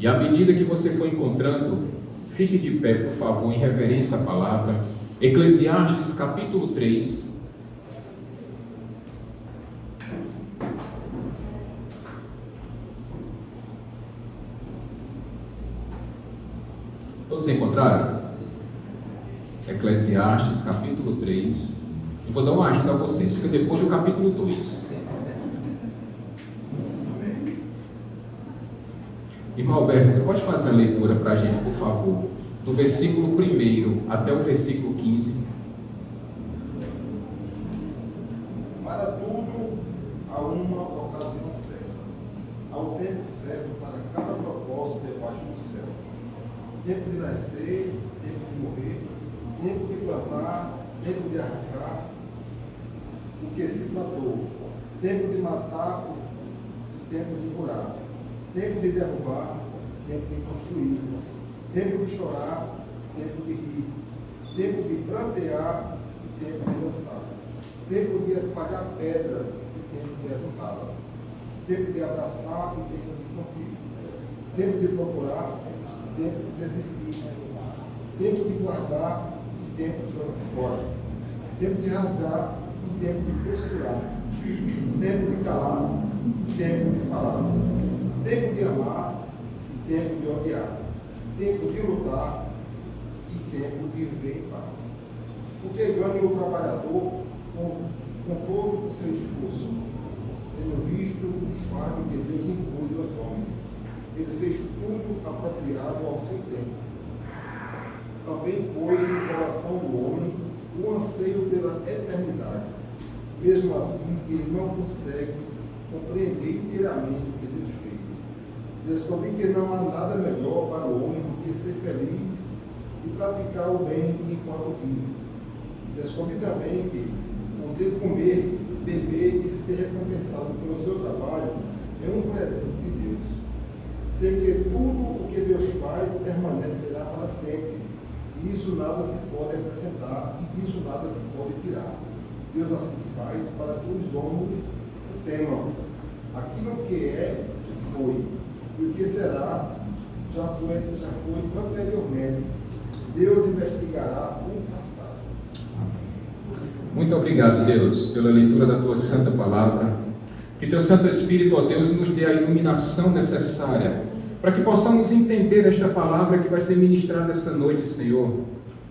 E à medida que você for encontrando, fique de pé, por favor, em reverência à palavra. Eclesiastes, capítulo 3. Todos encontraram? Eclesiastes, capítulo 3. Eu vou dar uma ajuda a vocês, fica depois do capítulo 2. Irmão Alberto, você pode fazer a leitura para a gente, por favor? Do versículo 1 até o versículo 15. Para tudo há uma ocasião certa, há o tempo certo para cada propósito debaixo do céu. Tempo de nascer, tempo de morrer, tempo de plantar, tempo de arrancar o que se plantou, tempo de matar e tempo de curar, tempo de derrubar, tempo de construir, tempo de chorar, tempo de rir, tempo de plantear e tempo de lançar, tempo de espalhar pedras e tempo de ajuntá-las, tempo de abraçar e tempo de cumprir, tempo de procurar, tempo de desistir, tempo de guardar e tempo de jogar fora, tempo de rasgar e tempo de costurar, tempo de calar e tempo de falar, tempo de amar e tempo de odiar, tempo de lutar e tempo de viver em paz. Porque ganha o trabalhador com todo o seu esforço, tendo visto o fardo que Deus impôs aos homens. Ele fez tudo apropriado ao seu tempo. Também pôs no coração do homem o anseio pela eternidade. Mesmo assim, ele não consegue compreender inteiramente o que Deus fez. Descobri que não há nada melhor para o homem do que ser feliz e praticar o bem enquanto vive. Descobri também que poder comer, beber e ser recompensado pelo seu trabalho é um presente de Deus. Sei que tudo o que Deus faz permanecerá para sempre, e isso nada se pode acrescentar, e disso nada se pode tirar. Deus assim faz para que os homens o temam. Aquilo que é, foi, e o que será, já foi anteriormente. Deus investigará o passado. Muito obrigado, Deus, pela leitura da Tua Santa Palavra. Que Teu Santo Espírito, ó Deus, nos dê a iluminação necessária para que possamos entender esta palavra que vai ser ministrada esta noite, Senhor.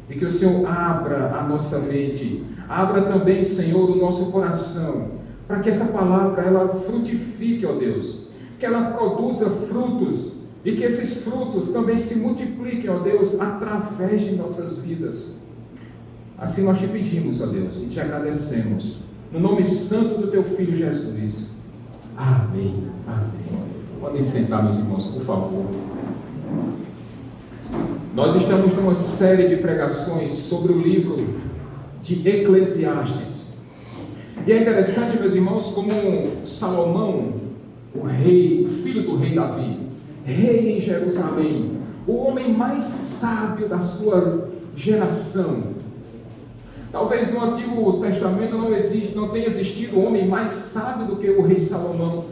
E que o Senhor abra a nossa mente, abra também, Senhor, o nosso coração, para que essa palavra, ela frutifique, ó Deus, que ela produza frutos, e que esses frutos também se multipliquem, ó Deus, através de nossas vidas. Assim nós te pedimos, ó Deus, e te agradecemos, no nome santo do Teu Filho Jesus. Amém. Amém. Podem sentar, meus irmãos, por favor. Nós estamos numa série de pregações sobre o livro de Eclesiastes. E é interessante, meus irmãos, como Salomão, o rei, o filho do rei Davi, rei em Jerusalém, o homem mais sábio da sua geração. Talvez no Antigo Testamento não tenha existido homem mais sábio do que o rei Salomão.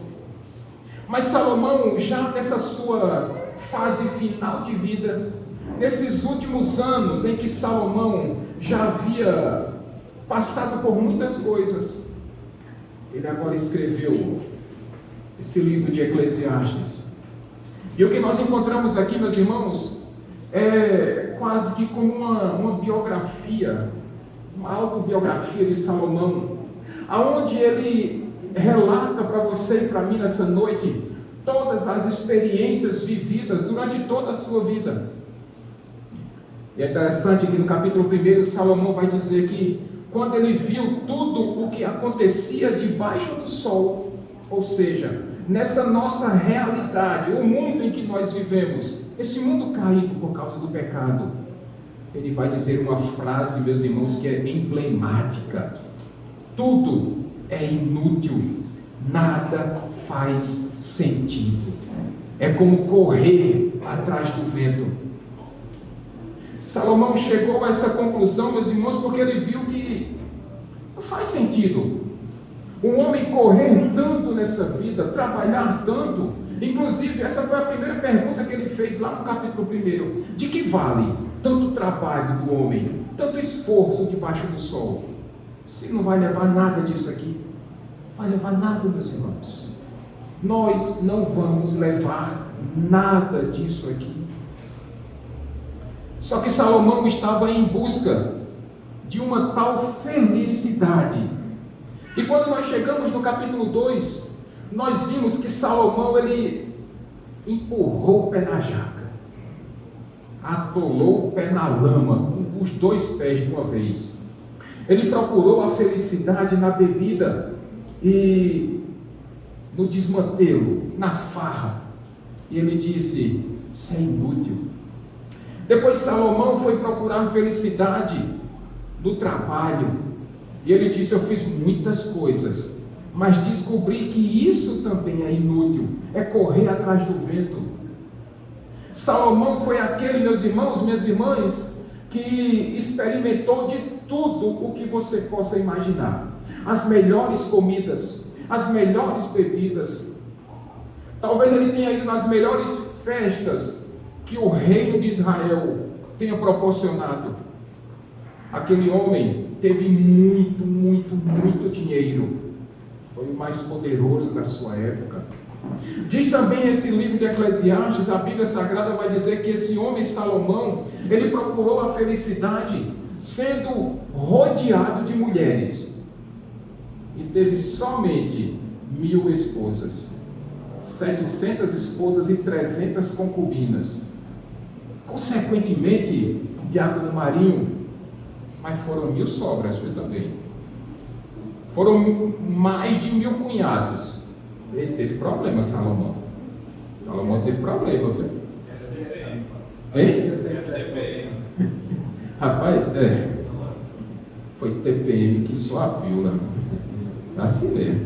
Mas Salomão, já nessa sua fase final de vida, nesses últimos anos em que Salomão já havia passado por muitas coisas, ele agora escreveu esse livro de Eclesiastes. E o que nós encontramos aqui, meus irmãos, é quase que como uma biografia, uma autobiografia de Salomão, aonde ele relata para você e para mim nessa noite todas as experiências vividas durante toda a sua vida. E é interessante que no capítulo 1 Salomão vai dizer que quando ele viu tudo o que acontecia debaixo do sol, ou seja, nessa nossa realidade, o mundo em que nós vivemos, esse mundo caído por causa do pecado, ele vai dizer uma frase, meus irmãos, que é emblemática: tudo é inútil, nada faz sentido, é como correr atrás do vento. Salomão chegou a essa conclusão, meus irmãos, porque ele viu que não faz sentido um homem correr tanto nessa vida, trabalhar tanto, Inclusive, essa foi a primeira pergunta que ele fez lá no capítulo 1. De que vale tanto trabalho do homem, tanto esforço debaixo do sol? Se não vai levar nada disso aqui, vai levar nada, meus irmãos. Nós não vamos levar nada disso aqui. Só que Salomão estava em busca de uma tal felicidade. E quando nós chegamos no capítulo 2, nós vimos que Salomão, ele empurrou o pé na jaca, atolou o pé na lama, com os 2 pés de uma vez. Ele procurou a felicidade na bebida e no desmantelo, na farra. E ele disse: isso é inútil. Depois Salomão foi procurar felicidade no trabalho. E ele disse: eu fiz muitas coisas, mas descobri que isso também é inútil, é correr atrás do vento. Salomão foi aquele, meus irmãos, minhas irmãs, que experimentou de tudo o que você possa imaginar. As melhores comidas, as melhores bebidas. Talvez ele tenha ido nas melhores festas que o reino de Israel tenha proporcionado. Aquele homem teve muito dinheiro. Foi o mais poderoso da sua época. Diz também esse livro de Eclesiastes, a Bíblia Sagrada vai dizer que esse homem Salomão, ele procurou a felicidade sendo rodeado de mulheres. E teve somente 1000 esposas, 700 esposas e 300 concubinas. Consequentemente, Diácono Marinho, mas foram 1000 sogras, viu, também. Foram mais de 1000 cunhados. Ele teve problema, Salomão. Salomão teve problema, viu? Hein? Rapaz, foi TPM que suaviu, né? Assim mesmo.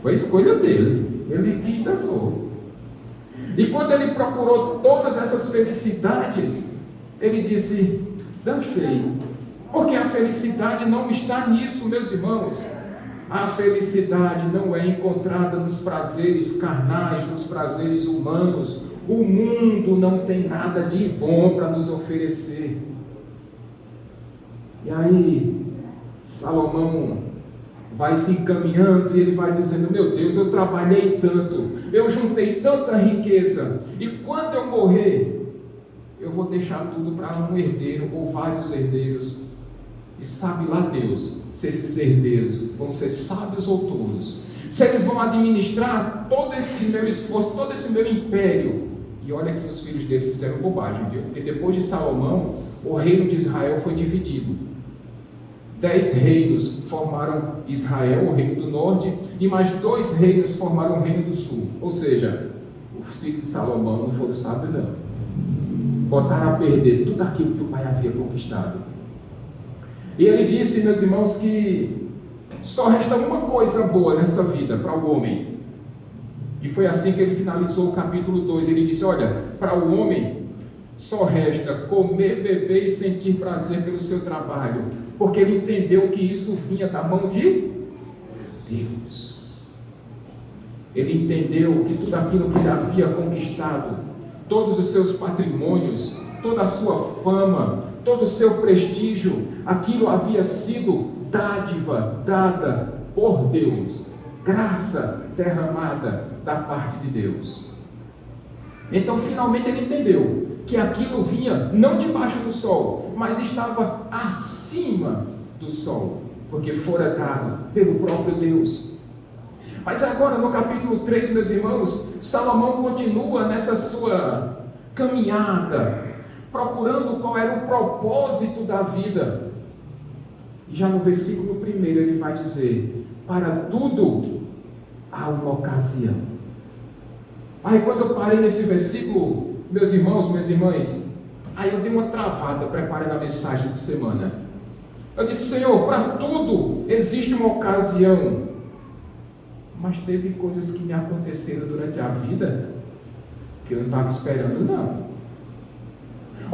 Foi a escolha dele. Ele quis dançar. E quando ele procurou todas essas felicidades, ele disse: dancei. Porque a felicidade não está nisso, meus irmãos. A felicidade não é encontrada nos prazeres carnais, nos prazeres humanos. O mundo não tem nada de bom para nos oferecer. E aí, Salomão vai se encaminhando e ele vai dizendo: meu Deus, eu trabalhei tanto, eu juntei tanta riqueza, e quando eu morrer, eu vou deixar tudo para um herdeiro ou vários herdeiros. E sabe lá Deus se esses herdeiros vão ser sábios ou tolos, se eles vão administrar todo esse meu esforço, todo esse meu império. E olha que os filhos dele fizeram bobagem, viu? Porque depois de Salomão, o reino de Israel foi dividido. 10 reinos formaram Israel, o reino do norte, e mais 2 reinos formaram o reino do sul. Ou seja, os filhos de Salomão não foram sábios, não. Botaram a perder tudo aquilo que o pai havia conquistado. E ele disse, meus irmãos, que só resta uma coisa boa nessa vida para o homem. E foi assim que ele finalizou o capítulo 2. Ele disse: olha, para o homem só resta comer, beber e sentir prazer pelo seu trabalho, porque ele entendeu que isso vinha da mão de Deus. Ele entendeu que tudo aquilo que ele havia conquistado, todos os seus patrimônios, toda a sua fama, todo o seu prestígio, aquilo havia sido dádiva dada por Deus, graça derramada da parte de Deus. Então finalmente ele entendeu que aquilo vinha não debaixo do sol, mas estava acima do sol, porque fora dado pelo próprio Deus. Mas agora no capítulo 3, meus irmãos, Salomão continua nessa sua caminhada, procurando qual era o propósito da vida. E já no versículo 1 ele vai dizer: para tudo há uma ocasião. Aí quando eu parei nesse versículo, meus irmãos, minhas irmãs, aí eu dei uma travada preparando a mensagem essa semana. Eu disse: Senhor, para tudo existe uma ocasião. Mas teve coisas que me aconteceram durante a vida que eu não estava esperando, não.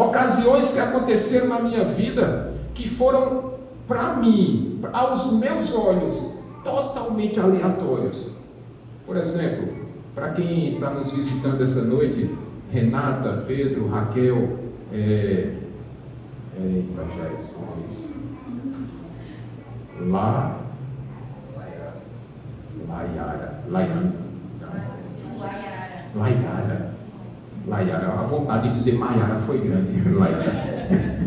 Ocasiões que aconteceram na minha vida que foram, para mim, aos meus olhos, totalmente aleatórios. Por exemplo, Para quem está nos visitando essa noite, Renata, Pedro, Raquel, Laiara, a vontade de dizer Maiara foi grande. Laiara.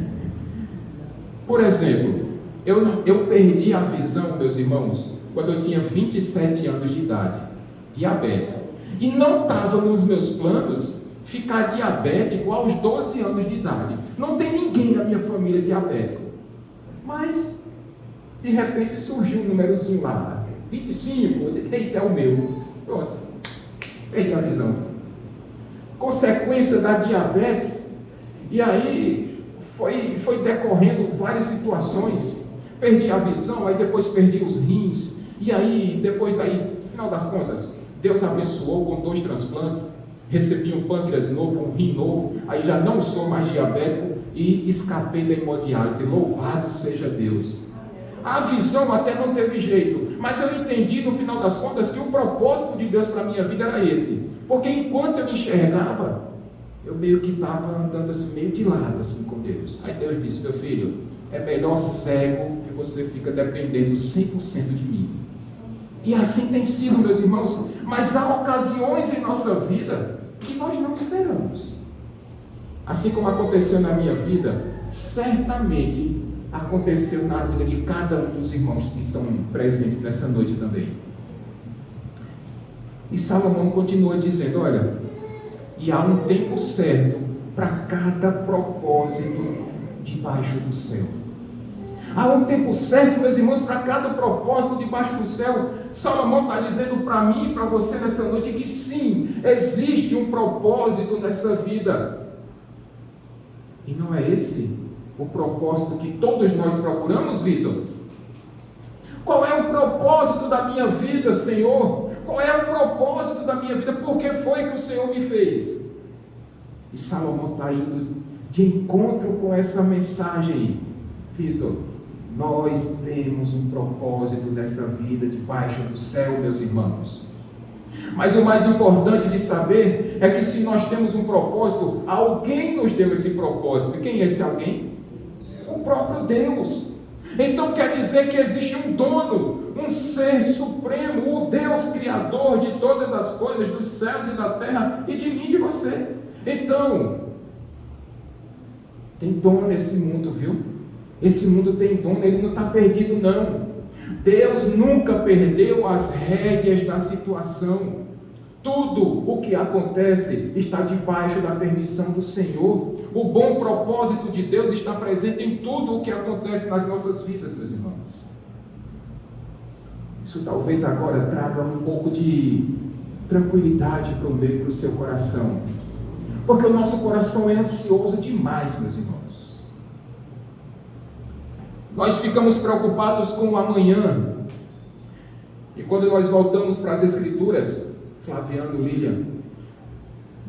Por exemplo, eu perdi a visão, meus irmãos, quando eu tinha 27 anos de idade, diabetes. E não estava nos meus planos ficar diabético aos 12 anos de idade. Não tem ninguém na minha família diabético. Mas, de repente, surgiu um númerozinho lá, 25, eita, é o meu. Pronto, perdi a visão. Consequência da diabetes, e aí foi decorrendo várias situações. Perdi a visão, aí depois perdi os rins, e aí, depois daí, no final das contas, Deus abençoou com 2 transplantes, recebi um pâncreas novo, um rim novo, aí já não sou mais diabético e escapei da hemodiálise. Louvado seja Deus. A visão até não teve jeito, mas eu entendi no final das contas que o propósito de Deus para a minha vida era esse, porque enquanto eu me enxergava, eu meio que estava andando assim, meio de lado assim com Deus. Aí Deus disse: meu filho, é melhor cego que você fica dependendo 100% de mim. E assim tem sido, meus irmãos, mas há ocasiões em nossa vida que nós não esperamos. Assim como aconteceu na minha vida, certamente aconteceu na vida de cada um dos irmãos que estão presentes nessa noite também. E Salomão continua dizendo: olha, e há um tempo certo para cada propósito debaixo do céu. Há um tempo certo, meus irmãos, para cada propósito debaixo do céu. Salomão está dizendo para mim e para você nessa noite que sim, existe um propósito nessa vida. E não é esse o propósito que todos nós procuramos, Vitor? Qual é o propósito da minha vida, Senhor? Qual é o propósito da minha vida? Por que foi que o Senhor me fez? E Salomão está indo de encontro com essa mensagem. Vitor, nós temos um propósito nessa vida debaixo do céu, meus irmãos. Mas o mais importante de saber é que se nós temos um propósito, alguém nos deu esse propósito. E quem é esse alguém? O próprio Deus. Então quer dizer que existe um dono, um ser supremo, o Deus criador de todas as coisas, dos céus e da terra, e de mim e de você. Então, tem dono nesse mundo, viu? Esse mundo tem dono, ele não está perdido não. Deus nunca perdeu as rédeas da situação. Tudo o que acontece está debaixo da permissão do Senhor. O bom propósito de Deus está presente em tudo o que acontece nas nossas vidas, meus irmãos. Isso talvez agora traga um pouco de tranquilidade para o meio, para o seu coração. Porque o nosso coração é ansioso demais, meus irmãos. Nós ficamos preocupados com o amanhã. E quando nós voltamos para as Escrituras, Flaviano, Lilian,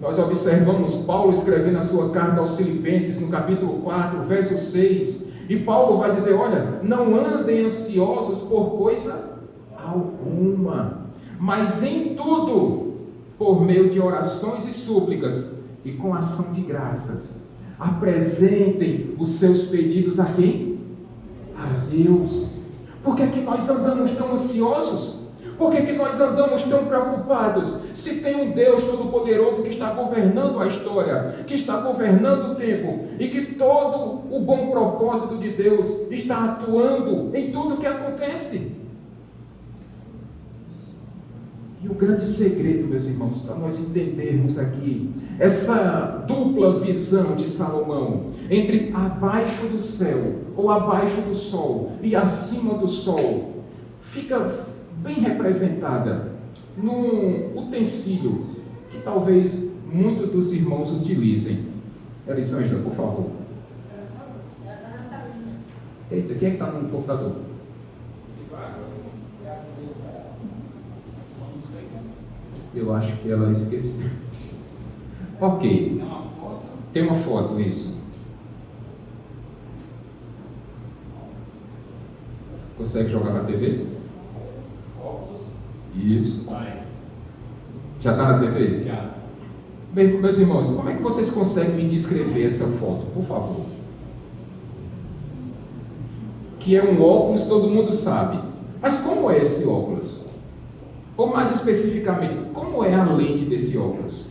nós observamos Paulo escrevendo a sua carta aos Filipenses, no capítulo 4, verso 6. E Paulo vai dizer: olha, não andem ansiosos por coisa alguma, mas em tudo, por meio de orações e súplicas, e com ação de graças, apresentem os seus pedidos a quem? A Deus. Por que nós andamos tão ansiosos? Por que nós andamos tão preocupados? Se tem um Deus Todo-Poderoso que está governando a história, que está governando o tempo, e que todo o bom propósito de Deus está atuando em tudo o que acontece. E o grande segredo, meus irmãos, para nós entendermos aqui essa dupla visão de Salomão, entre abaixo do céu, ou abaixo do sol, e acima do sol, fica bem representada num utensílio que talvez muitos dos irmãos utilizem. Elisângela, por favor. Eita, quem é que está no computador? Eu acho que ela esqueceu. Ok. Tem uma foto, isso. Consegue jogar na TV? Isso. Já está na TV? Já. Bem, meus irmãos, como é que vocês conseguem me descrever essa foto, por favor? Que é um óculos, todo mundo sabe. Mas como é esse óculos? Ou mais especificamente, como é a lente desse óculos?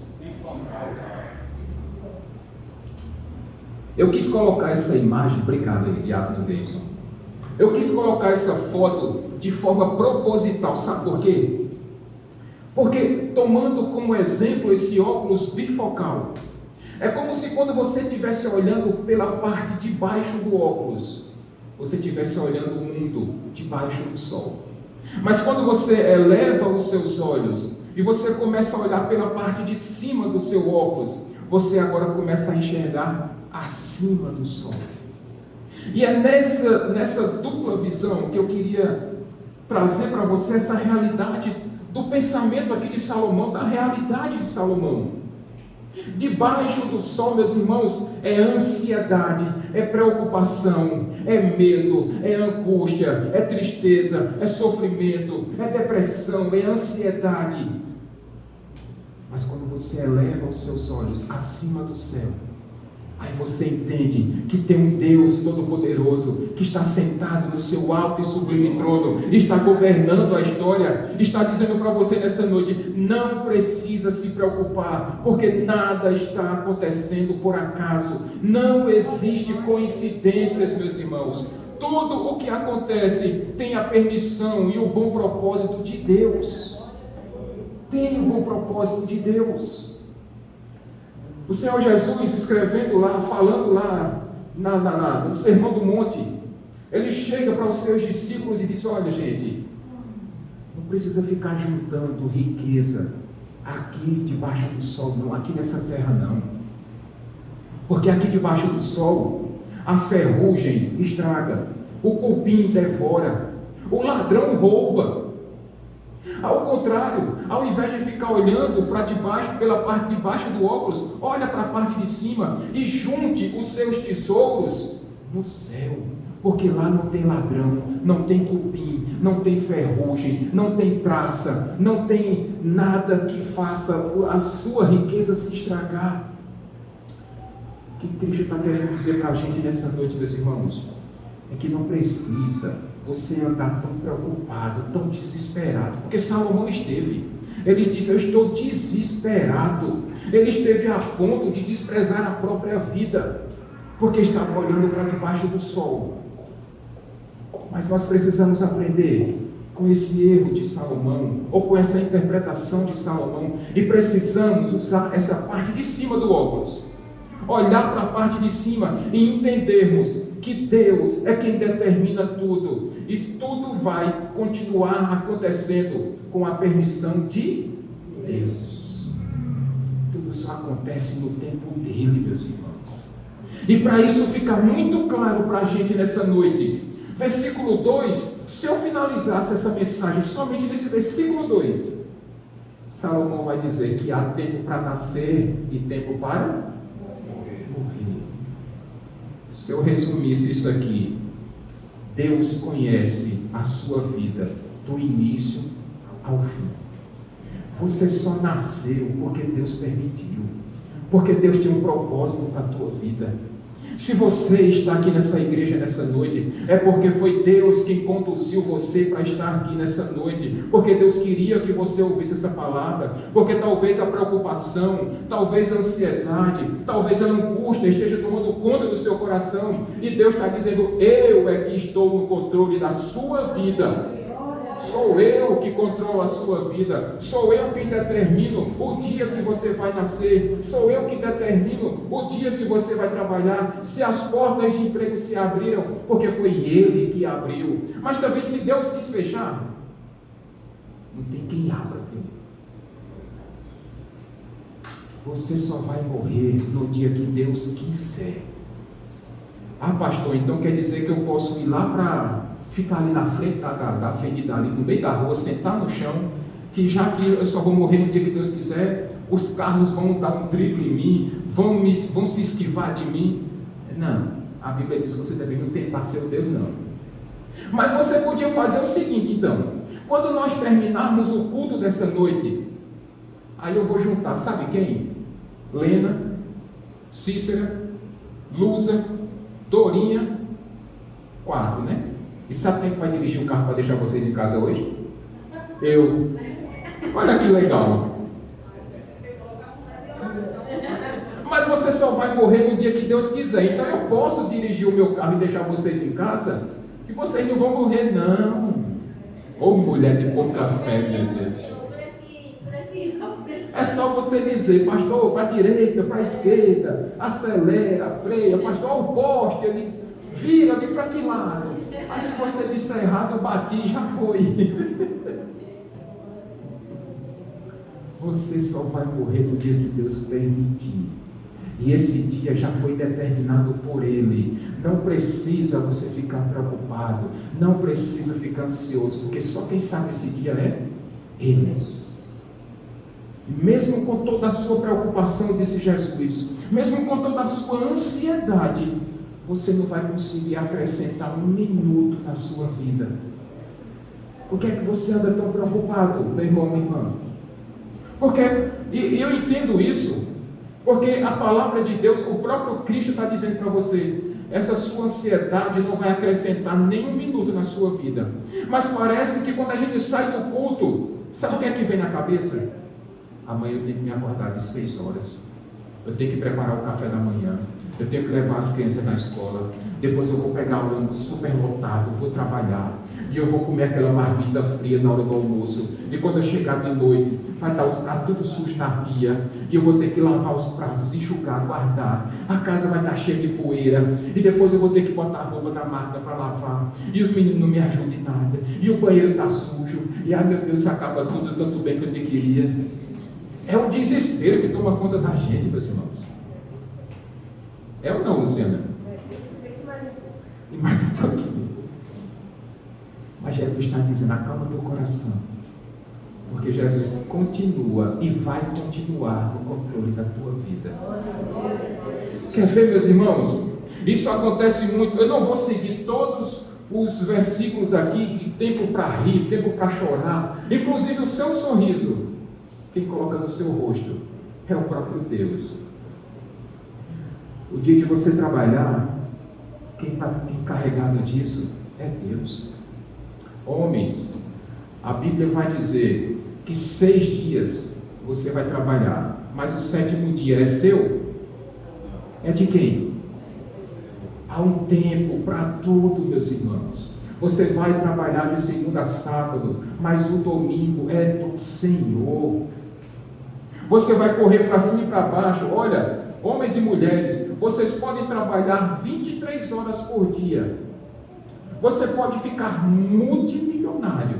Eu quis colocar essa imagem, obrigado aí, Diácono Davidson. Eu quis colocar essa foto de forma proposital, sabe por quê? Porque, tomando como exemplo esse óculos bifocal, é como se quando você estivesse olhando pela parte de baixo do óculos, você estivesse olhando o mundo debaixo do sol. Mas quando você eleva os seus olhos e você começa a olhar pela parte de cima do seu óculos, você agora começa a enxergar acima do sol. E é nessa dupla visão que eu queria trazer para você essa realidade do pensamento aqui de Salomão, da realidade de Salomão. Debaixo do sol, meus irmãos, é ansiedade, é preocupação, é medo, é angústia, é tristeza, é sofrimento, é depressão, é ansiedade. Mas quando você eleva os seus olhos acima do céu, aí você entende que tem um Deus Todo-Poderoso que está sentado no seu alto e sublime trono, está governando a história, está dizendo para você nesta noite: não precisa se preocupar, porque nada está acontecendo por acaso, não existe coincidências, meus irmãos. Tudo o que acontece tem a permissão e o bom propósito de Deus. Tem o bom propósito de Deus. O Senhor Jesus, escrevendo lá, falando lá no Sermão do Monte, ele chega para os seus discípulos e diz: olha, gente, não precisa ficar juntando riqueza aqui debaixo do sol, não, aqui nessa terra não. Porque aqui debaixo do sol, a ferrugem estraga, o cupim devora, o ladrão rouba. Ao contrário, ao invés de ficar olhando para debaixo, pela parte de baixo do óculos, olha para a parte de cima e junte os seus tesouros no céu, porque lá não tem ladrão, não tem cupim, não tem ferrugem, não tem traça, não tem nada que faça a sua riqueza se estragar. O que Cristo está querendo dizer para a gente nessa noite, meus irmãos? É que não precisa você andar tão preocupado, tão desesperado, porque Salomão esteve. Ele disse: eu estou desesperado. Ele esteve a ponto de desprezar a própria vida, porque estava olhando para debaixo do sol. Mas nós precisamos aprender com esse erro de Salomão, ou com essa interpretação de Salomão, e precisamos usar essa parte de cima do óculos, olhar para a parte de cima e entendermos que Deus é quem determina tudo, e tudo vai continuar acontecendo com a permissão de Deus. Tudo só acontece no tempo dele, meus irmãos. E para isso ficar muito claro para a gente nessa noite, versículo 2, se eu finalizasse essa mensagem somente nesse versículo 2, Salomão vai dizer que há tempo para nascer e tempo para morrer. Se eu resumisse isso aqui: Deus conhece a sua vida do início ao fim. Você só nasceu porque Deus permitiu, porque Deus tem um propósito para a tua vida. Se você está aqui nessa igreja nessa noite, é porque foi Deus quem conduziu você para estar aqui nessa noite, porque Deus queria que você ouvisse essa palavra, porque talvez a preocupação, talvez a ansiedade, talvez a angústia esteja tomando conta do seu coração, e Deus está dizendo: eu é que estou no controle da sua vida. Sou eu que controlo a sua vida, sou eu que determino o dia que você vai nascer, sou eu que determino o dia que você vai trabalhar, se as portas de emprego se abriram, porque foi Ele que abriu. Mas também, se Deus quis fechar, não tem quem abra, viu? Você só vai morrer no dia que Deus quiser. Ah, pastor, então quer dizer que eu posso ir lá para ficar ali na frente da avenida, ali no meio da rua, sentar no chão, que já que eu só vou morrer no dia que Deus quiser, os carros vão dar um drible em mim, vão se esquivar de mim. Não, a Bíblia diz que você deve não tentar ser o Deus, não. Mas você podia fazer o seguinte, então: quando nós terminarmos o culto dessa noite, Aí eu vou juntar, sabe quem? Lena, Cícera, Lusa, Dorinha, 4, né? E sabe quem vai dirigir o carro para deixar vocês em casa hoje? Eu. Olha que legal. Mas você só vai morrer no dia que Deus quiser. Então eu posso dirigir o meu carro e deixar vocês em casa? E vocês não vão morrer, não. Ô mulher de pouca fé, meu Deus. É só você dizer, pastor, para a direita, para a esquerda, acelera, freia, pastor, olha o poste, ele vira ali para que lado? Mas se você disser errado, eu bati, já foi. Você só vai morrer no dia que Deus permitir. E esse dia já foi determinado por Ele. Não precisa você ficar preocupado. Não precisa ficar ansioso. Porque só quem sabe esse dia é Ele. E mesmo com toda a sua preocupação, disse Jesus, mesmo com toda a sua ansiedade, você não vai conseguir acrescentar um minuto na sua vida. Por que é que você anda tão preocupado, meu irmão, minha irmã? Porque, e eu entendo isso, porque a palavra de Deus, o próprio Cristo está dizendo para você, essa sua ansiedade não vai acrescentar nenhum minuto na sua vida. Mas parece que quando a gente sai do culto, sabe o que é que vem na cabeça? Amanhã eu tenho que me acordar de 6 horas, eu tenho que preparar o café da manhã, eu tenho que levar as crianças na escola, depois eu vou pegar o ônibus super lotado, vou trabalhar, e eu vou comer aquela marmita fria na hora do almoço, e quando eu chegar de noite, vai estar os pratos tudo sujos na pia, e eu vou ter que lavar os pratos, enxugar, guardar, a casa vai estar cheia de poeira, e depois eu vou ter que botar a roupa na máquina para lavar, e os meninos não me ajudam em nada, e o banheiro está sujo, e ai meu Deus, se acaba tudo tanto bem que eu te queria. É o desespero que toma conta da gente, meus irmãos. É ou não, Luciana? E mais um pouquinho. Mas Jesus está dizendo, acalma teu coração. Porque Jesus continua e vai continuar no controle da tua vida. Quer ver, meus irmãos? Isso acontece muito. Eu não vou seguir todos os versículos aqui, tempo para rir, tempo para chorar. Inclusive o seu sorriso. Quem coloca no seu rosto é o próprio Deus. O dia de você trabalhar, quem está encarregado disso é Deus. Homens, a Bíblia vai dizer que 6 dias você vai trabalhar, mas o 7º dia é seu? É de quem? Há um tempo para tudo, meus irmãos. Você vai trabalhar de segunda a sábado, mas o domingo é do Senhor. Você vai correr para cima e para baixo. Olha, homens e mulheres, vocês podem trabalhar 23 horas por dia. Você pode ficar multimilionário.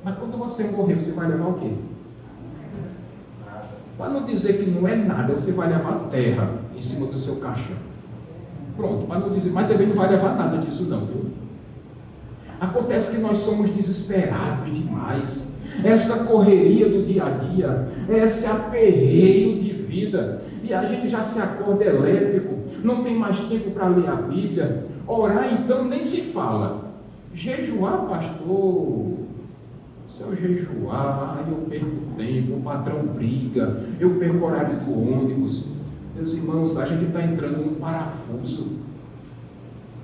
Mas quando você morrer, você vai levar o quê? Para não dizer que não é nada, você vai levar terra em cima do seu caixão. Pronto, para não dizer, mas também não vai levar nada disso não, viu? Acontece que nós somos desesperados demais. Essa correria do dia a dia, esse aperreio de vida, e a gente já se acorda elétrico, não tem mais tempo para ler a Bíblia, orar então nem se fala. Jejuar, pastor, se eu jejuar, aí eu perco tempo, o patrão briga, eu perco o horário do ônibus. Meus irmãos, a gente está entrando num parafuso.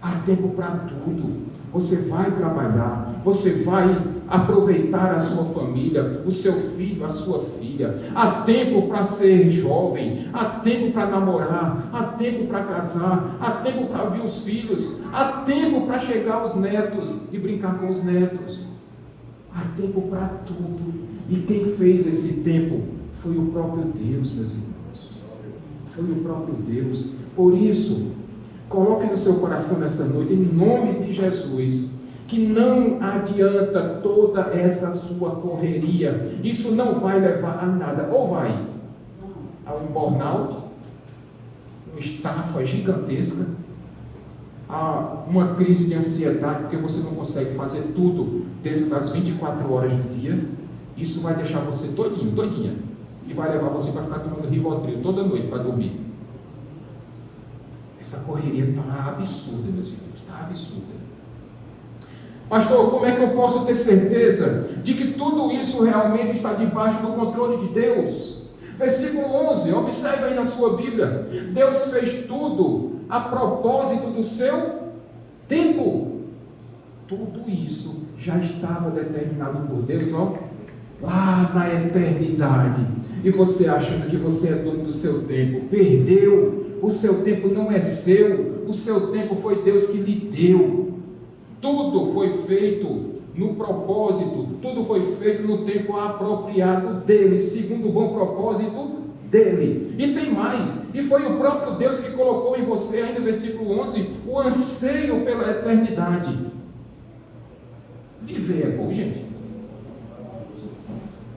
Há tempo para tudo. Você vai trabalhar, você vai aproveitar a sua família, o seu filho, a sua filha. Há tempo para ser jovem, há tempo para namorar, há tempo para casar, há tempo para ver os filhos, há tempo para chegar aos netos e brincar com os netos. Há tempo para tudo. E quem fez esse tempo foi o próprio Deus, meus irmãos. Foi o próprio Deus. Por isso, coloque no seu coração nessa noite, em nome de Jesus, que não adianta toda essa sua correria. Isso não vai levar a nada. Ou vai a um burnout, uma estafa gigantesca, a uma crise de ansiedade, porque você não consegue fazer tudo dentro das 24 horas do dia. Isso vai deixar você todinha, e vai levar você para ficar tomando Rivotril toda noite para dormir. Essa correria está absurda, meus irmãos, está absurda. Pastor, como é que eu posso ter certeza de que tudo isso realmente está debaixo do controle de Deus? Versículo 11, observe aí na sua Bíblia. Deus fez tudo a propósito do seu tempo. Tudo isso já estava determinado por Deus, lá na eternidade. E você achando que você é dono do seu tempo, perdeu. O seu tempo não é seu, o seu tempo foi Deus que lhe deu. Tudo foi feito no propósito, tudo foi feito no tempo apropriado dele, segundo o bom propósito dele. E tem mais, e foi o próprio Deus que colocou em você, ainda no versículo 11, o anseio pela eternidade. Viver é bom, gente.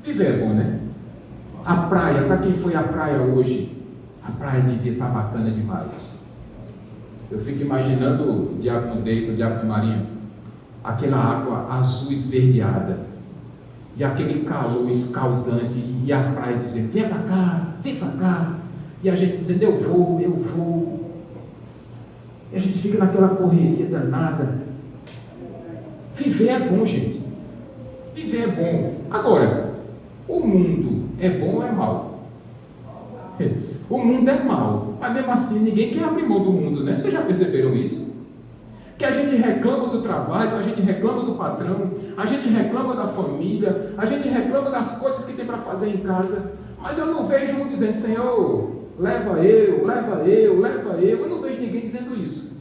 Viver é bom, né? A praia, para quem foi à praia hoje, a praia devia estar bacana demais. Eu fico imaginando o Diácono Deis, o Diácono Marinho, aquela água azul esverdeada, e aquele calor escaldante, e a praia dizendo, vem para cá, e a gente dizendo, eu vou, e a gente fica naquela correria danada. Viver é bom, gente, viver é bom. Agora, o mundo é bom ou é mau? O mundo é mau, mas mesmo assim ninguém quer abrir mão do mundo, né? Vocês já perceberam isso? Que a gente reclama do trabalho, a gente reclama do patrão, a gente reclama da família, a gente reclama das coisas que tem para fazer em casa, mas eu não vejo um dizendo, Senhor, leva eu, eu não vejo ninguém dizendo isso.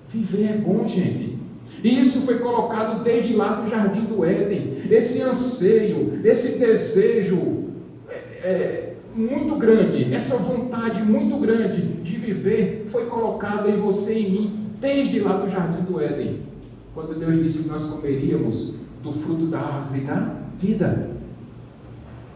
Viver é bom, gente. E isso foi colocado desde lá do Jardim do Éden, esse anseio, esse desejo muito grande, essa vontade muito grande de viver foi colocada em você e em mim desde lá do Jardim do Éden, quando Deus disse que nós comeríamos do fruto da árvore da vida.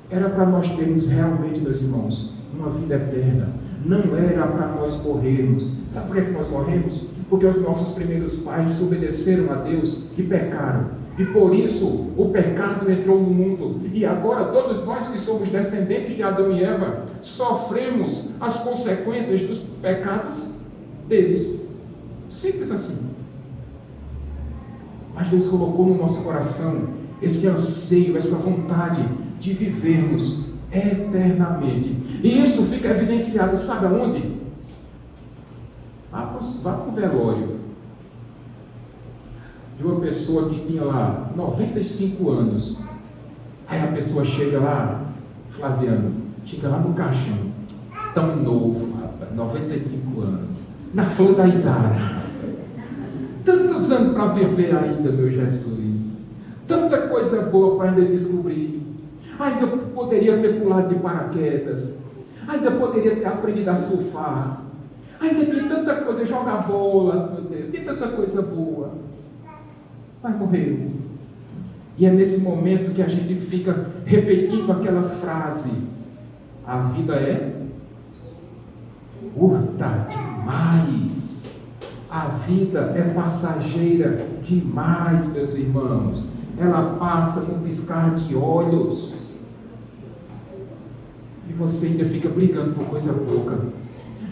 Era para nós termos realmente, meus irmãos, uma vida eterna. Não era para nós morrermos. Sabe por que nós morremos? Porque os nossos primeiros pais desobedeceram a Deus e pecaram. E por isso o pecado entrou no mundo. E agora todos nós que somos descendentes de Adão e Eva sofremos as consequências dos pecados deles. Simples assim. Mas Deus colocou no nosso coração esse anseio, essa vontade de vivermos eternamente. E isso fica evidenciado, sabe aonde? Vá para o velório de uma pessoa que tinha lá 95 anos. Aí a pessoa chega lá, Flaviano, chega lá no caixão, tão novo, rapaz, 95 anos, na flor da idade. Tantos anos para viver ainda, meu Jesus. Tanta coisa boa para ainda descobrir. Ainda poderia ter pulado de paraquedas. Ainda poderia ter aprendido a surfar. Ainda tem tanta coisa, jogar bola, meu Deus, tem tanta coisa boa. Mas morreu. E é nesse momento que a gente fica repetindo aquela frase: a vida é curta demais. A vida é passageira demais, meus irmãos. Ela passa num piscar de olhos. E você ainda fica brigando por coisa pouca.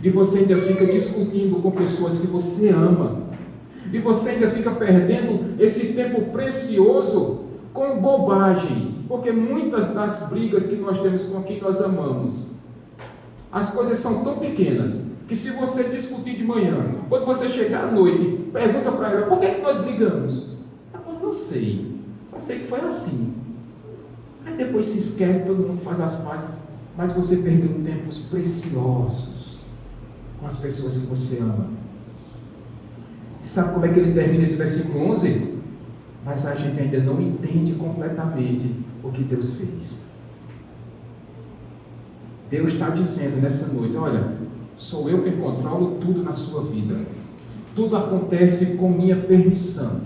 E você ainda fica discutindo com pessoas que você ama. E você ainda fica perdendo esse tempo precioso com bobagens. Porque muitas das brigas que nós temos com quem nós amamos, as coisas são tão pequenas, que se você discutir de manhã, quando você chegar à noite, pergunta para ela, por que nós brigamos? Eu não sei. Eu sei que foi assim. Aí depois se esquece, todo mundo faz as pazes, mas você perdeu tempos preciosos com as pessoas que você ama. E sabe como é que ele termina esse versículo 11? Mas a gente ainda não entende completamente o que Deus fez. Deus está dizendo nessa noite, olha, sou eu quem controlo tudo na sua vida. Tudo acontece com minha permissão.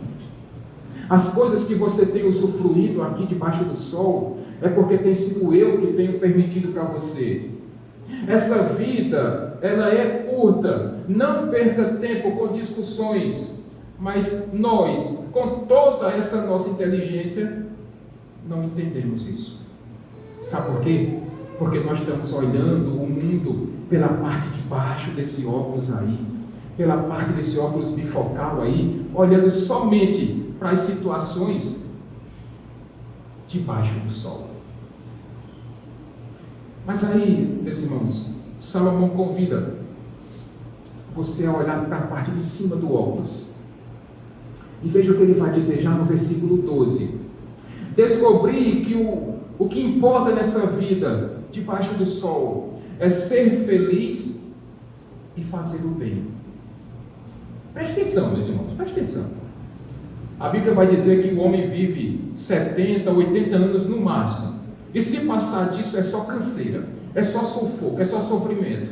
As coisas que você tem usufruído aqui debaixo do sol, é porque tem sido eu que tenho permitido para você. Essa vida, ela é curta. Não perca tempo com discussões. Mas nós, com toda essa nossa inteligência, não entendemos isso. Sabe por quê? Porque nós estamos olhando o mundo pela parte de baixo desse óculos aí. pela parte desse óculos bifocal aí, olhando somente para as situações debaixo do sol. Mas aí, meus irmãos, Salomão convida você a olhar para a parte de cima do óculos. E veja o que ele vai dizer já no versículo 12. Descobri que o que importa nessa vida, debaixo do sol, é ser feliz e fazer o bem. Preste atenção, meus irmãos, preste atenção. A Bíblia vai dizer que o homem vive 70, 80 anos no máximo. E se passar disso é só canseira, é só sufoco, é só sofrimento.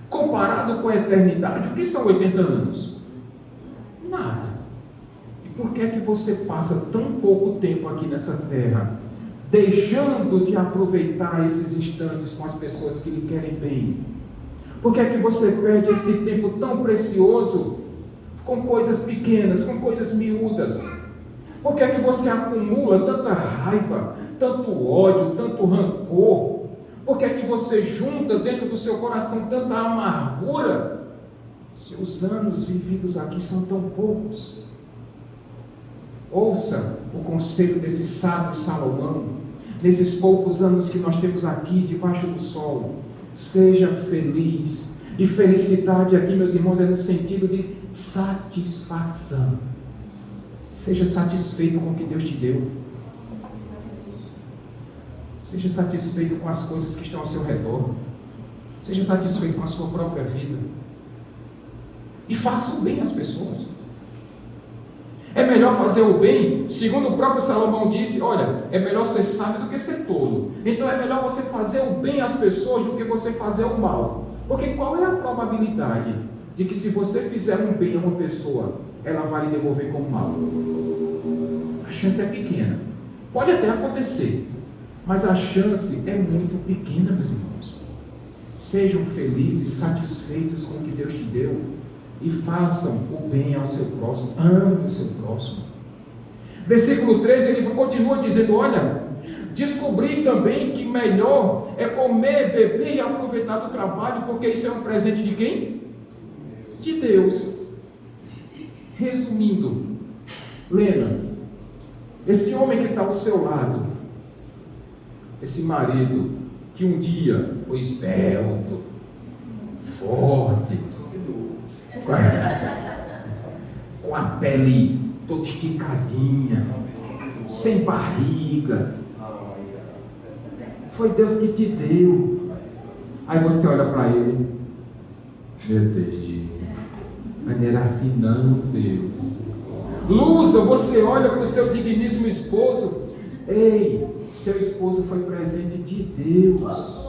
Comparado com a eternidade, o que são 80 anos? Nada. E por que é que você passa tão pouco tempo aqui nessa terra, deixando de aproveitar esses instantes com as pessoas que lhe querem bem? Por que é que você perde esse tempo tão precioso com coisas pequenas, com coisas miúdas? Por que é que você acumula tanta raiva, tanto ódio, tanto rancor? Por que é que você junta dentro do seu coração tanta amargura? Se os anos vividos aqui são tão poucos. Ouça o conselho desse sábio Salomão, nesses poucos anos que nós temos aqui debaixo do sol. Seja feliz. E felicidade aqui, meus irmãos, é no sentido de satisfação. Seja satisfeito com o que Deus te deu. Seja satisfeito com as coisas que estão ao seu redor. Seja satisfeito com a sua própria vida. E faça o bem às pessoas. É melhor fazer o bem, segundo o próprio Salomão disse, olha, é melhor ser sábio do que ser tolo. Então é melhor você fazer o bem às pessoas do que você fazer o mal. Porque qual é a probabilidade de que se você fizer um bem a uma pessoa, ela vai lhe devolver como mal? A chance é pequena. Pode até acontecer, mas a chance é muito pequena, meus irmãos. Sejam felizes, satisfeitos com o que Deus te deu e façam o bem ao seu próximo. Ame o seu próximo. Versículo 13, ele continua dizendo, olha, descobri também que melhor é comer, beber e aproveitar do trabalho, porque isso é um presente de quem? De Deus. Resumindo, Lena, esse homem que está ao seu lado, esse marido que um dia foi esbelto, forte, com a pele toda esticadinha, sem barriga, foi Deus que te deu. Aí você olha para ele, meu Deus, mas não era assim não, Deus. Lusa, você olha para o seu digníssimo esposo, ei, teu esposo foi presente de Deus.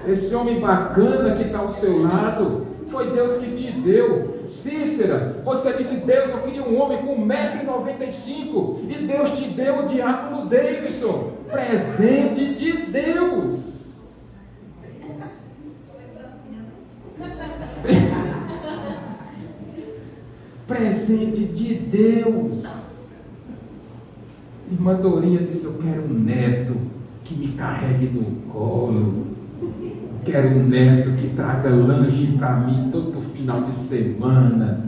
Esse homem bacana que está ao seu lado, foi Deus que te deu. Cícera, você disse, Deus, eu queria um homem com 1,95 m, e Deus te deu o diácono Davidson, presente de Deus. Presente de Deus. Irmã Dorinha disse, eu quero um neto que me carregue no colo. Quero um neto que traga lanche para mim todo final de semana.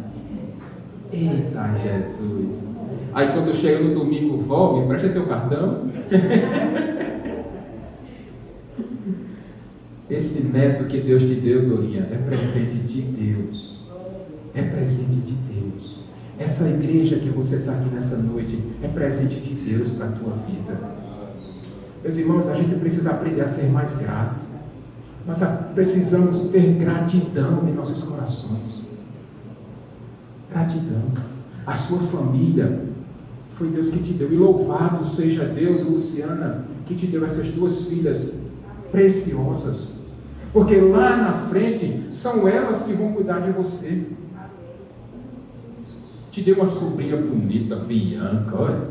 Eita Jesus. Aí quando chega no domingo, vó, me presta teu cartão. Esse neto que Deus te deu, Dorinha, é presente de Deus. É presente de Deus. Essa igreja que você está aqui nessa noite é presente de Deus para a tua vida. Meus irmãos, a gente precisa aprender a ser mais grato. Nós precisamos ter gratidão em nossos corações. Gratidão. A sua família foi Deus que te deu. E louvado seja Deus, Luciana, que te deu essas duas filhas preciosas. Porque lá na frente são elas que vão cuidar de você. Te deu uma sobrinha bonita, Bianca, olha.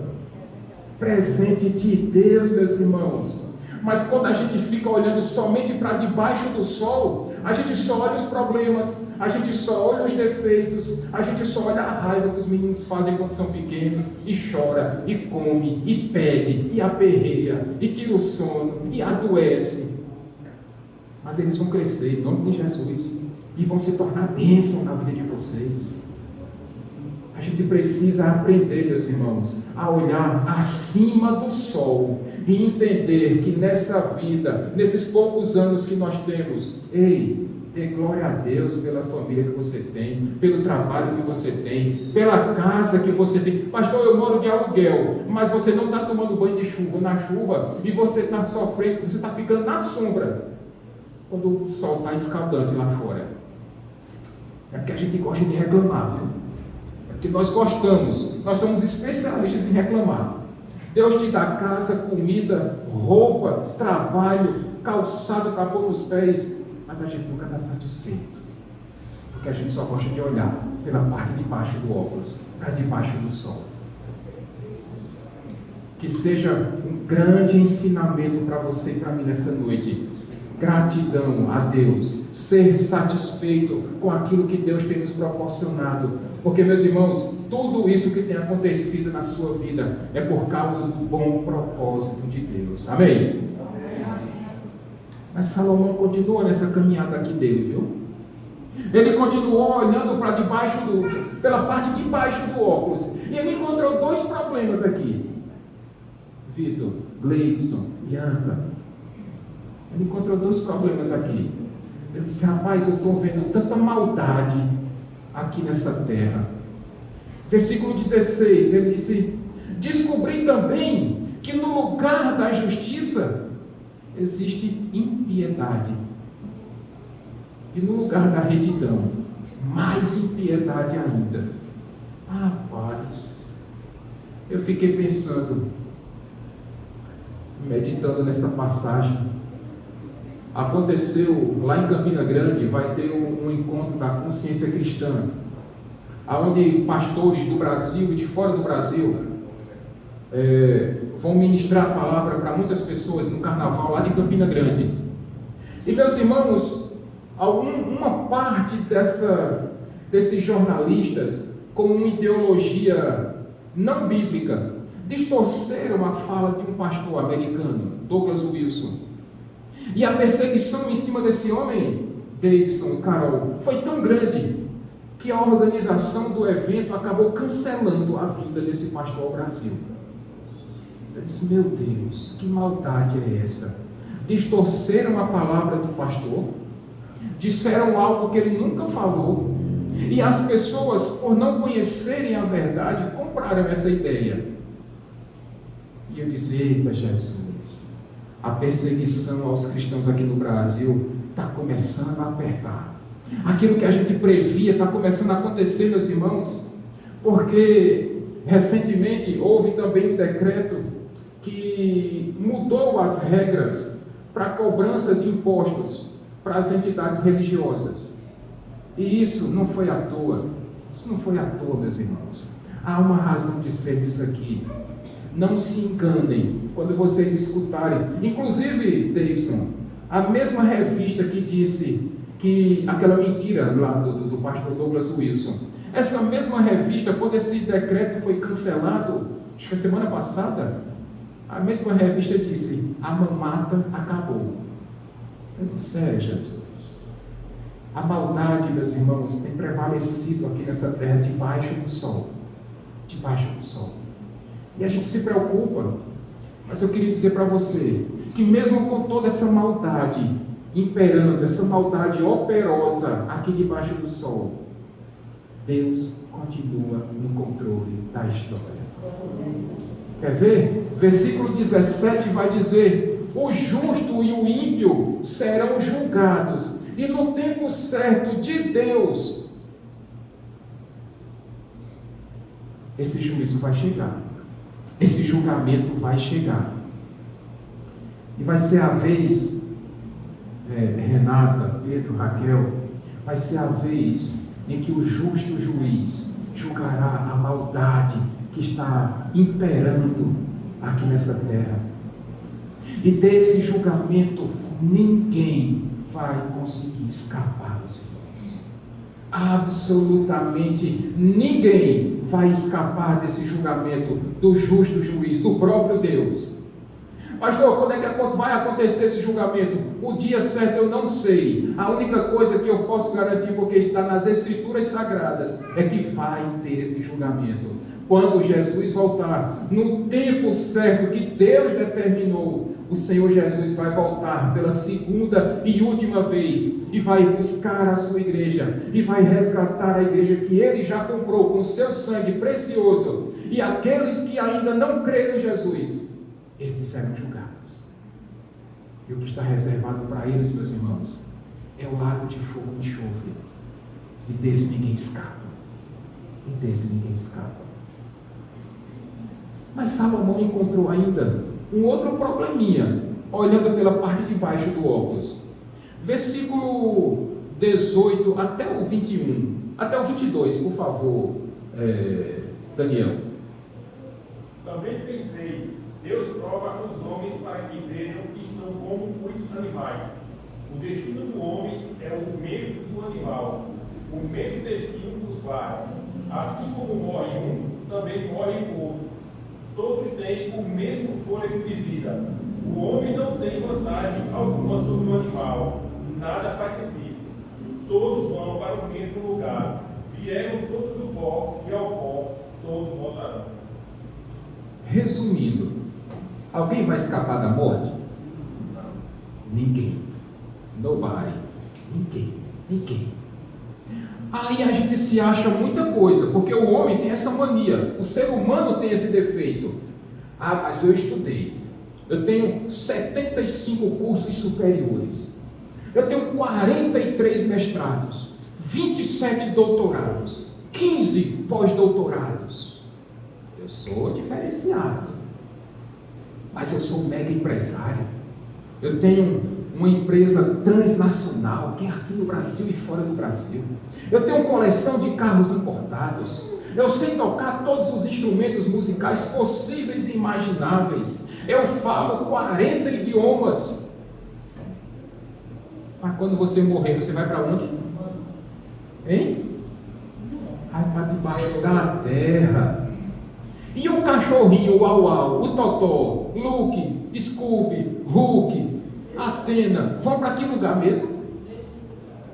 Presente de Deus, meus irmãos. Mas quando a gente fica olhando somente para debaixo do sol, a gente só olha os problemas, a gente só olha os defeitos, a gente só olha a raiva que os meninos fazem quando são pequenos, e chora, e come, e pede, e aperreia, e tira o sono, e adoece. Mas eles vão crescer em nome de Jesus, e vão se tornar bênção na vida de vocês. A gente precisa aprender, meus irmãos, a olhar acima do sol e entender que nessa vida, nesses poucos anos que nós temos, dê glória a Deus pela família que você tem, pelo trabalho que você tem, pela casa que você tem. Pastor, eu moro de aluguel, mas você não está tomando banho de chuva na chuva e você está sofrendo, você está ficando na sombra quando o sol está escaldante lá fora. É porque a gente gosta de reclamar, viu? É porque nós gostamos, nós somos especialistas em reclamar. Deus te dá casa, comida, roupa, trabalho, calçado para pôr nos pés, mas a gente nunca está satisfeito, porque a gente só gosta de olhar pela parte de baixo do óculos, para debaixo do sol. Que seja um grande ensinamento para você e para mim nessa noite. Gratidão a Deus, ser satisfeito com aquilo que Deus tem nos proporcionado, porque, meus irmãos, tudo isso que tem acontecido na sua vida é por causa do bom propósito de Deus. Amém? Mas Salomão continua nessa caminhada aqui dele, viu? Ele continuou olhando para debaixo pela parte de baixo do óculos, e ele encontrou dois problemas aqui. Vitor, Gleidson, Bianca, ele encontrou dois problemas aqui. Ele disse: rapaz, eu estou vendo tanta maldade aqui nessa terra. Versículo 16, ele disse: descobri também que no lugar da justiça existe impiedade, e no lugar da retidão, mais impiedade ainda. Rapaz, eu fiquei pensando, meditando nessa passagem. Aconteceu lá em Campina Grande, vai ter um encontro da consciência cristã, onde pastores do Brasil e de fora do Brasil vão ministrar a palavra para muitas pessoas no carnaval lá de Campina Grande. E, meus irmãos, uma parte desses jornalistas, com uma ideologia não bíblica, distorceram a fala de um pastor americano, Douglas Wilson. E a perseguição em cima desse homem, Davidson e Carol, foi tão grande que a organização do evento acabou cancelando a vinda desse pastor ao Brasil. Eu disse: meu Deus, que maldade é essa? Distorceram a palavra do pastor, disseram algo que ele nunca falou, e as pessoas, por não conhecerem a verdade, compraram essa ideia. E eu disse: eita Jesus, a perseguição aos cristãos aqui no Brasil está começando a apertar. Aquilo que a gente previa está começando a acontecer, meus irmãos, porque recentemente houve também um decreto que mudou as regras para a cobrança de impostos para as entidades religiosas. E isso não foi à toa. Isso não foi à toa, meus irmãos. Há uma razão de ser isso aqui. Não se enganem quando vocês escutarem. Inclusive, Davidson, a mesma revista que disse que aquela mentira lá do pastor Douglas Wilson, essa mesma revista, quando esse decreto foi cancelado, acho que a semana passada, a mesma revista disse: a mamata acabou. Sério, Jesus. A maldade, meus irmãos, tem prevalecido aqui nessa terra debaixo do sol. Debaixo do sol. E a gente se preocupa, mas eu queria dizer para você que mesmo com toda essa maldade imperando, essa maldade operosa aqui debaixo do sol, Deus continua no controle da história. Quer ver? Versículo 17 vai dizer: o justo e o ímpio serão julgados, e no tempo certo de Deus esse juízo vai chegar. Esse julgamento vai chegar. E vai ser a vez, Renata, Pedro, Raquel, vai ser a vez em que o justo juiz julgará a maldade que está imperando aqui nessa terra. E desse julgamento ninguém vai conseguir escapar, meus irmãos. Absolutamente ninguém vai escapar desse julgamento do justo juiz, do próprio Deus. Pastor, quando é que vai acontecer esse julgamento? O dia certo eu não sei. A única coisa que eu posso garantir, porque está nas Escrituras Sagradas, é que vai ter esse julgamento. Quando Jesus voltar, no tempo certo que Deus determinou, o Senhor Jesus vai voltar pela segunda e última vez e vai buscar a sua igreja e vai resgatar a igreja que Ele já comprou com seu sangue precioso. E aqueles que ainda não creram em Jesus, esses serão julgados. E o que está reservado para eles, meus irmãos, é o lago de fogo e enxofre. E desse ninguém escapa. E desse ninguém escapa. Mas Salomão encontrou ainda um outro probleminha, olhando pela parte de baixo do óculos. Versículo 18 até o 21, até o 22, por favor, Daniel. Também pensei, Deus prova os homens para que vejam que são como os animais. O destino do homem é o mesmo do animal, o mesmo destino dos vários. Assim como morre um, também morre o outro. Todos têm o mesmo fôlego de vida. O homem não tem vantagem alguma sobre o animal. Nada faz sentido. Todos vão para o mesmo lugar. Vieram todos do pó e ao pó todos voltarão. Resumindo, alguém vai escapar da morte? Ninguém. Nobody. Ninguém. Aí a gente se acha muita coisa, porque o homem tem essa mania, o ser humano tem esse defeito. Ah, mas eu estudei, eu tenho 75 cursos superiores, eu tenho 43 mestrados, 27 doutorados, 15 pós-doutorados. Eu sou diferenciado, mas eu sou um mega empresário. Eu tenho uma empresa transnacional, que é aqui no Brasil e fora do Brasil. Eu tenho uma coleção de carros importados. Eu sei tocar todos os instrumentos musicais possíveis e imagináveis. Eu falo 40 idiomas. Mas quando você morrer, você vai para onde? Hein? Vai para debaixo da terra. E o cachorrinho, o Uau, o Totó, Luke, Scooby, Hulk, Atena, vão para que lugar mesmo?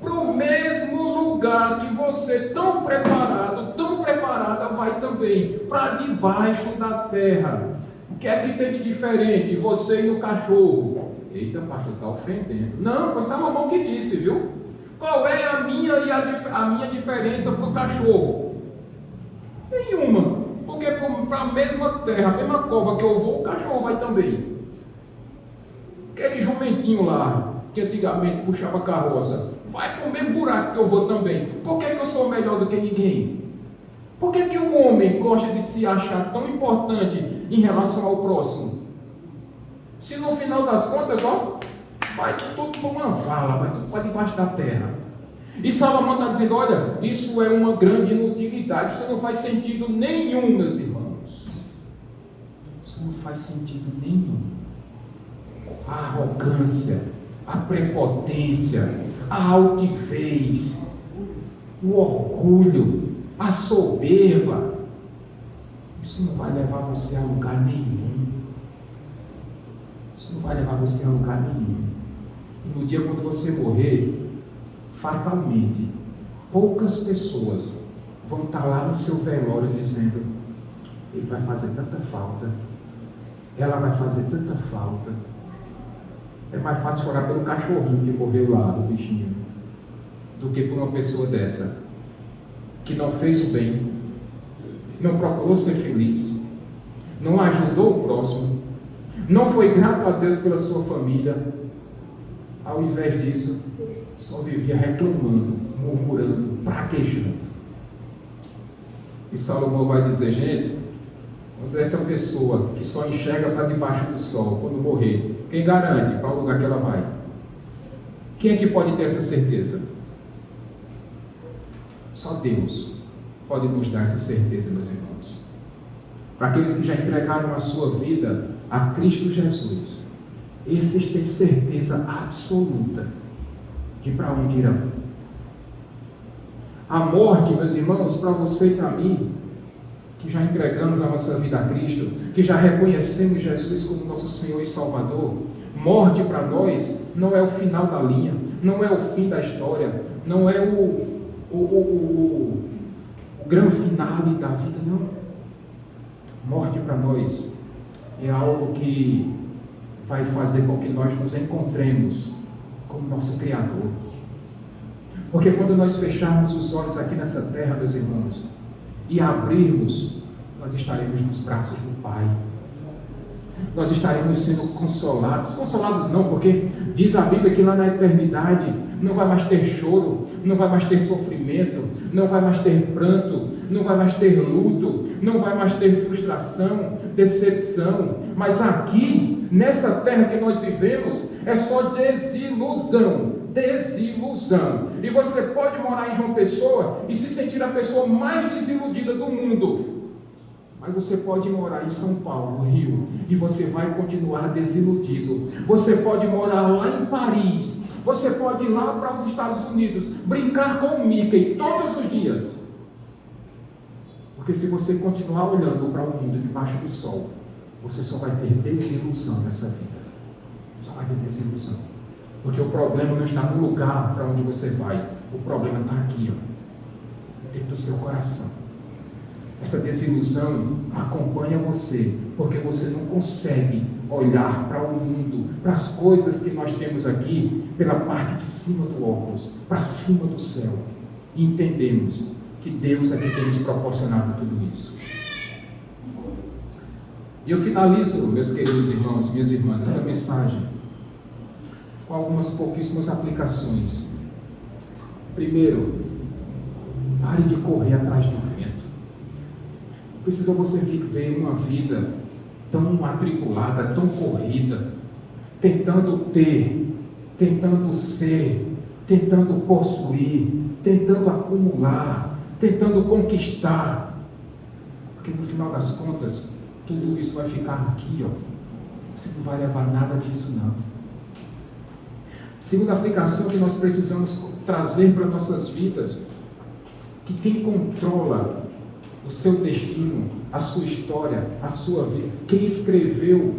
Para o mesmo lugar que você, tão preparada, vai também, para debaixo da terra. O que é que tem de diferente, você e o cachorro? Eita, pastor, está ofendendo. Não, foi Salomão que disse, viu? Qual é a minha diferença para o cachorro? Nenhuma, porque para a mesma terra, a mesma cova que eu vou, o cachorro vai também. Aquele jumentinho lá, que antigamente puxava carroça, vai para o mesmo buraco que eu vou também. Por que eu sou melhor do que ninguém? Por que o homem gosta de se achar tão importante em relação ao próximo? Se no final das contas, vai tudo para uma vala, vai tudo para debaixo da terra. E Salomão está dizendo, olha, isso é uma grande inutilidade, isso não faz sentido nenhum, meus irmãos. Isso não faz sentido nenhum. A arrogância, a prepotência, a altivez, o orgulho, a soberba, isso não vai levar você a lugar nenhum. Isso não vai levar você a lugar nenhum. E no dia quando você morrer, fatalmente, poucas pessoas vão estar lá no seu velório dizendo, ele vai fazer tanta falta, ela vai fazer tanta falta. É mais fácil orar pelo cachorrinho que morreu lá, do bichinho, do que por uma pessoa dessa, que não fez o bem, não procurou ser feliz, não ajudou o próximo, não foi grato a Deus pela sua família. Ao invés disso, só vivia reclamando, murmurando, praquejando. E Salomão vai dizer, gente, quando essa pessoa que só enxerga para debaixo do sol, quando morrer, quem garante para o lugar que ela vai? Quem é que pode ter essa certeza? Só Deus pode nos dar essa certeza, meus irmãos. Para aqueles que já entregaram a sua vida a Cristo Jesus, esses têm certeza absoluta de para onde irão. A morte, meus irmãos, para você e para mim, que que já entregamos a nossa vida a Cristo, que já reconhecemos Jesus como nosso Senhor e Salvador, morte para nós não é o final da linha, não é o fim da história, não é o grande finale da vida, não. Morte para nós é algo que vai fazer com que nós nos encontremos com o nosso Criador. Porque quando nós fecharmos os olhos aqui nessa terra, meus irmãos, e abrirmos, nós estaremos nos braços do Pai. Nós estaremos sendo consolados. Consolados não, porque diz a Bíblia que lá na eternidade não vai mais ter choro, não vai mais ter sofrimento, não vai mais ter pranto, não vai mais ter luto, não vai mais ter frustração, decepção. Mas aqui, nessa terra que nós vivemos, é só desilusão. Desilusão. E você pode morar em João Pessoa e se sentir a pessoa mais desiludida do mundo. Mas você pode morar em São Paulo, no Rio, e você vai continuar desiludido. Você pode morar lá em Paris, você pode ir lá para os Estados Unidos, brincar com o Mickey todos os dias. Porque se você continuar olhando para o mundo debaixo do sol, você só vai ter desilusão nessa vida. Só vai ter desilusão. Porque o problema não está no lugar para onde você vai. O problema está aqui, dentro do seu coração. Essa desilusão acompanha você, porque você não consegue olhar para o mundo, para as coisas que nós temos aqui, pela parte de cima do óculos, para cima do céu. E entendemos que Deus é que tem nos proporcionado tudo isso. E eu finalizo, meus queridos irmãos, minhas irmãs, essa mensagem com algumas pouquíssimas aplicações. Primeiro, pare de correr atrás do vento. Precisa você viver uma vida tão atribulada, tão corrida, tentando ter, tentando ser, tentando possuir, tentando acumular, tentando conquistar. Porque no final das contas, tudo isso vai ficar aqui, ó. Você não vai levar nada disso, não. Segunda aplicação que nós precisamos trazer para nossas vidas, que quem controla o seu destino, a sua história, a sua vida, quem escreveu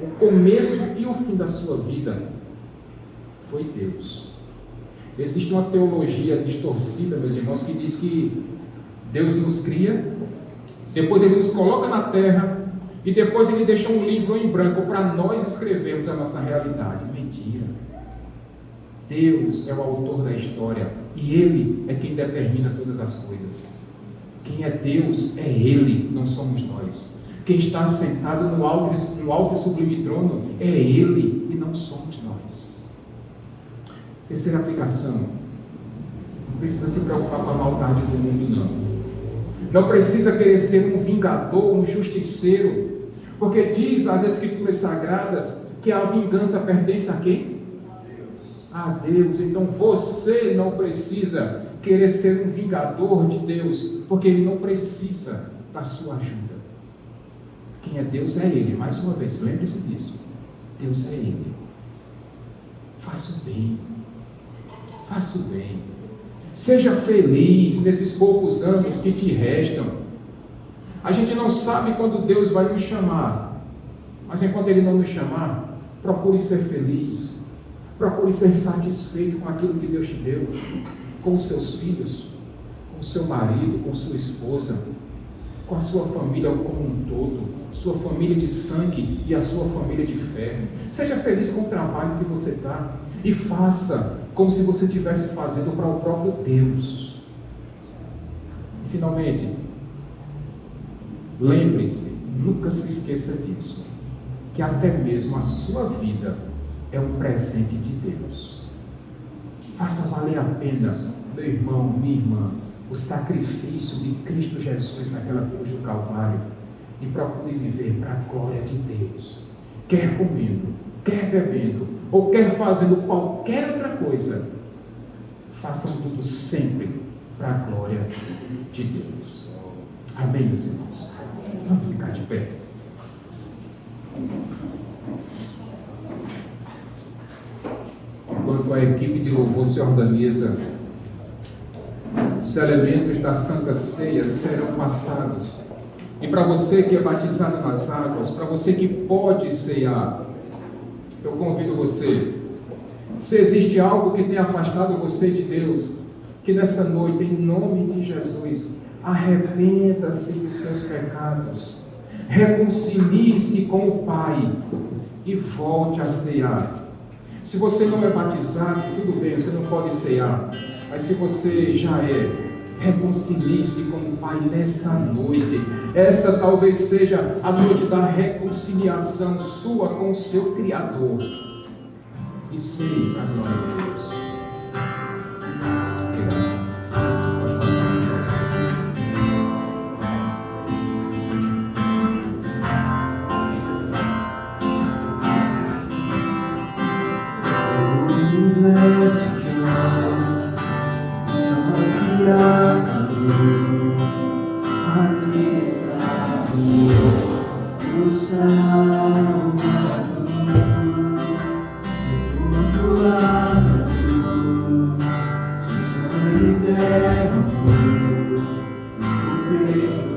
o começo e o fim da sua vida, foi Deus. Existe uma teologia distorcida, meus irmãos, que diz que Deus nos cria, depois Ele nos coloca na terra, e depois Ele deixa um livro em branco para nós escrevermos a nossa realidade. Mentira. Deus é o autor da história e Ele é quem determina todas as coisas. Quem é Deus é Ele, não somos nós. Quem está sentado no alto e sublime trono é Ele e não somos nós. Terceira aplicação: não precisa se preocupar com a maldade do mundo, não. Não precisa querer ser um vingador, um justiceiro, porque diz as Escrituras Sagradas que a vingança pertence a quem? A Deus. Então você não precisa querer ser um vingador de Deus, porque Ele não precisa da sua ajuda. Quem é Deus é Ele. Mais uma vez, lembre-se disso. Deus é Ele. Faça o bem. Faça o bem. Seja feliz nesses poucos anos que te restam. A gente não sabe quando Deus vai nos chamar, mas enquanto Ele não nos chamar, procure ser feliz. Procure ser satisfeito com aquilo que Deus te deu, com os seus filhos, com o seu marido, com sua esposa, com a sua família como um todo, sua família de sangue e a sua família de fé. Seja feliz com o trabalho que você dá e faça como se você estivesse fazendo para o próprio Deus. E finalmente, lembre-se, nunca se esqueça disso, que até mesmo a sua vida é um presente de Deus. Faça valer a pena, meu irmão, minha irmã, o sacrifício de Cristo Jesus naquela cruz do Calvário e procure viver para a glória de Deus. Quer comendo, quer bebendo, ou quer fazendo qualquer outra coisa, façam tudo sempre para a glória de Deus. Amém, meus irmãos? Vamos ficar de pé. Enquanto a equipe de louvor se organiza, os elementos da Santa Ceia serão passados E para você que é batizado nas águas, para você que pode ceiar, eu convido você. Se existe algo que tenha afastado você de Deus, que nessa noite, em nome de Jesus, arrependa-se dos seus pecados, reconcilie-se com o Pai e volte a cear. Se você não é batizado, tudo bem, você não pode cear, mas se você já é, reconcilie-se com o Pai nessa noite. Essa talvez seja a noite da reconciliação sua com o seu Criador. E sei a glória de Deus. Obrigado. O